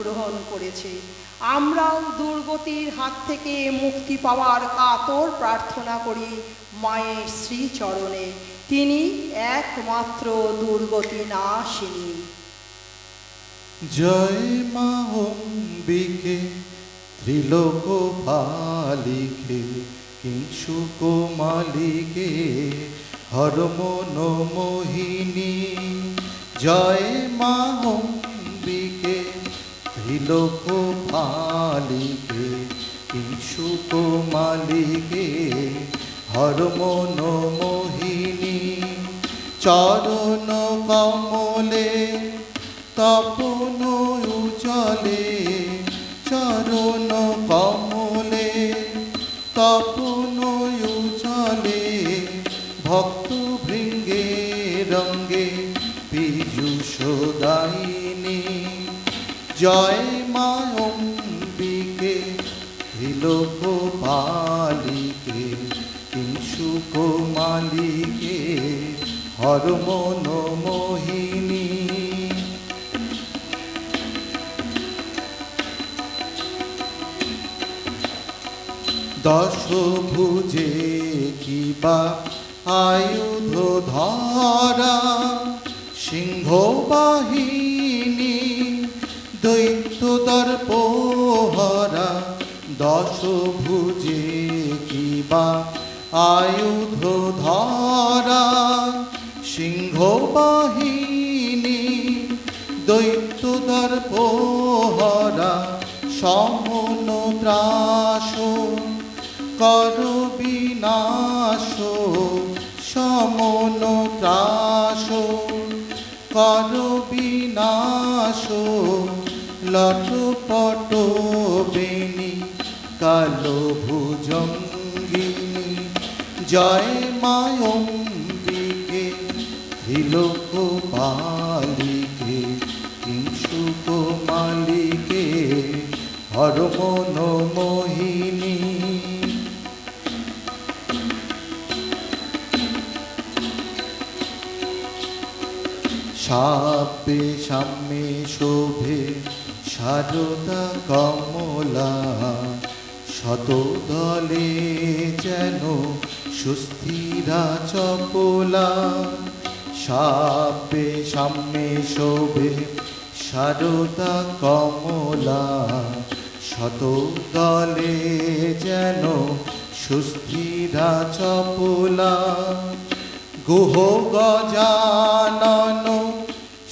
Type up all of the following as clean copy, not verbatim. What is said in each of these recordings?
গ্রহণ করেছে। আমরাও দুর্গতির হাত থেকে মুক্তি পাওয়ার কাতর প্রার্থনা করি মায়ের শ্রীচরণে। তিনি একমাত্র দুর্গতি নাশিনী। জয় মা অম্বিকে ত্রিলোকপালিকে কিংশুকুমালিকে হরমন মোহিনী। জয় মা অম্বিকে ত্রিলোকপালিকে কিংশুকুমালিকে হরমন মোহিনী। চরণ কমলে তপন উজলে, চরণ কমলে তপন উজলে ভক্ত ভৃঙ্গে রঙ্গে পীযূষদায়িনী। জয় মা অম্বিকে ত্রিলোকপালিকে কিংশুকুমালিকে হরমন মোহিনী। দশভুজে কিবা আয়ুধ ধরা সিংহ বাহিনী দৈত্য দর্পহরা। দশভুজে কিবা আয়ুধ ধরা সিংহ বাহিনী দৈত্য দর্পহরা। সমন ত্রাস কর বিনাশ, সমন ত্রাস কর বিনাশ। লটপট বেণী কালো ভুজঙ্গিনী। জয় মা অম্বিকে ত্রিলোকপালিকে কিংশুকুমালিকে হরমন মোহিনী। সাপে সাম্যে শোভে শারদা কমলা, শতদলে যেন সুস্থিরা চপলা। সাপে সাম্যে শোভে শারদা কমলা, শতদলে যেন সুস্থিরা চপলা। গুহ গজানন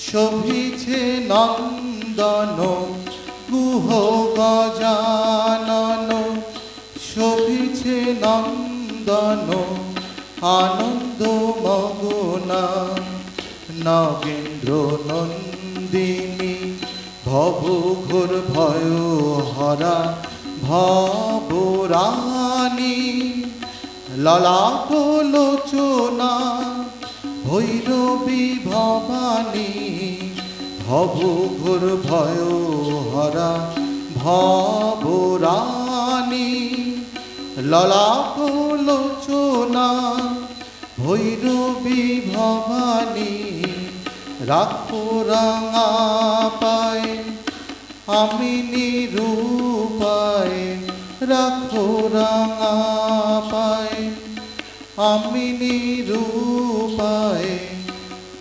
শোভিছে নন্দন, গুহ গজানন শোভিছে নন্দন। আনন্দ মগনা নগেন্দ্র নন্দিনী, ভব ঘোর ভয় হরা ভবরানী। ললাট লোচনা ভৈরবী ভবানী, ভব ঘোর ভয় হরা ভবরানী। ললাট লোচনা ভৈরবী ভবানী। রাখো রাঙা পায় আমি নিরূপায়, রাখো রাঙা পায় আমি নিরূপায়।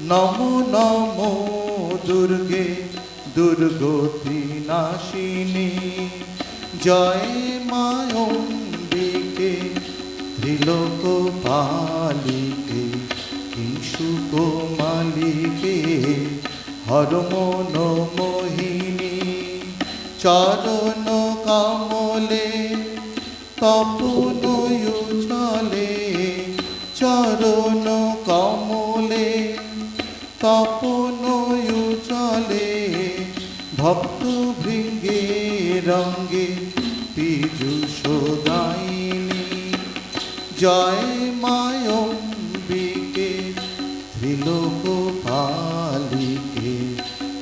নমো নমো দুর্গে দুর্গতি নাশিনী। জয় মা অম্বিকে ত্রিলোকপালিকে কিংশুকুমালিকে হরমন মোহিনী। চরণ কমলে তপন উজলে, চরণ কমলে তপন উজলে ভক্ত ভৃঙ্গে রঙ্গে পীযূষদায়িনী। জয় মা অম্বিকে ত্রিলোকপালিকে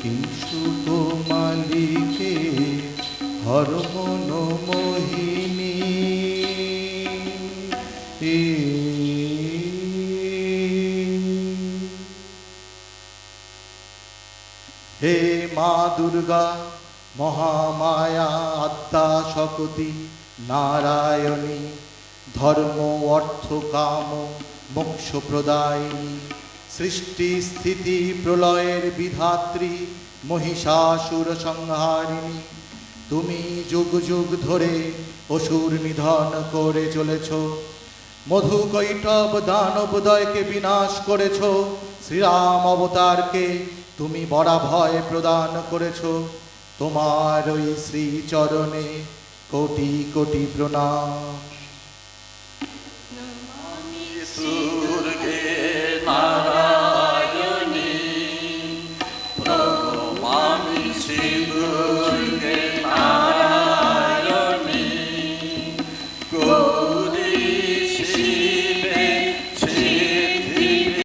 কিংশুকুমালিকে হরমন মোহিনী। হে মা দুর্গা মহামায়া আদ্যা শকতি নারায়ণী, ধর্ম অর্থ কাম মোক্ষ প্রদায়িনী, সৃষ্টি স্থিতি প্রলয়ের বিধাত্রী, মহিষাসুর সংহারিণী। তুমি যুগ যুগ ধরে অসুর নিধন করে চলেছ, মধু কৈটব দানবদয়কে বিনাশ করেছ, শ্রীরাম অবতারকে তুমি বড়া ভয় প্রদান করেছ। তোমার ওই শ্রীচরণে কোটি কোটি প্রণাম। সুরগে না